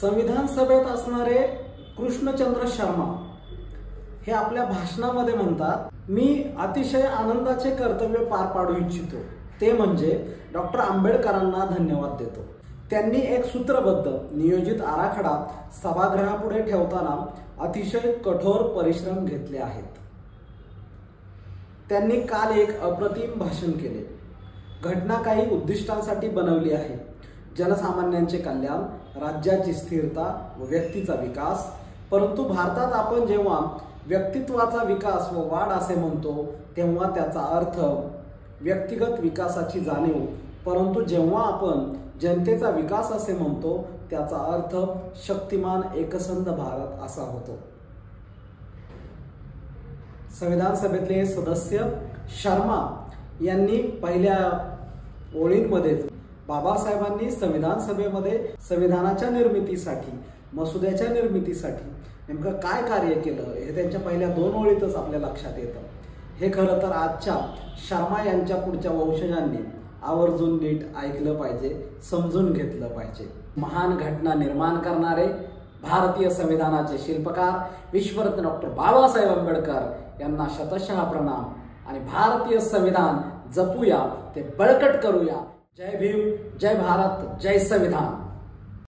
संविधान सभेत असणारे कृष्णचंद्र शर्मा हे आपल्या भाषणामध्ये म्हणतात, मी अतिशय आनंदाचे कर्तव्य पार पाडू इच्छितो, ते म्हणजे डॉक्टर आंबेडकरांना धन्यवाद देतो। त्यांनी एक सूत्रबद्ध नियोजित आराखडा सभागृहापुढे ठेवताना अतिशय कठोर परिश्रम घेतले आहेत। त्यांनी काल एक अप्रतिम भाषण केले। घटना काही उद्दिष्टांसाठी बनवली आहे, जनसामान्यांचे कल्याण, राज्याची स्थिरता व व्यक्तीचा विकास। परंतु भारतात आपण जेव्हा व्यक्तित्वाचा विकास व वाढ असे म्हणतो तेव्हा त्याचा अर्थ व्यक्तिगत विकासाची जाणीव, परंतु जेव्हा आपण जनतेचा विकास असे म्हणतो त्याचा अर्थ शक्तिमान एकसंध भारत असा होतो। संविधान सभेतले सदस्य शर्मा यांनी पहिल्या ओळींमध्ये बाबासाहेबांनी संविधान सभेमध्ये संविधानाच्या निर्मितीसाठी, मसुद्याच्या निर्मितीसाठी नेमकं काय कार्य केलं हे त्यांच्या पहिल्या 2 ओळीतच आपल्या लक्षात येतं। हे खरं तर आजच्या शर्मा यांच्या पुढच्या वंशजांनी आवर्जून नीट ऐकलं पाहिजे, समजून घेतलं पाहिजे। महान घटना निर्माण करणारे भारतीय संविधानाचे शिल्पकार विश्वरत्न डॉक्टर बाबासाहेब आंबेडकर यांना शतशः प्रणाम आणि भारतीय संविधान जपूया, ते बळकट करूया। जय भीम, जय भारत, जय संविधान।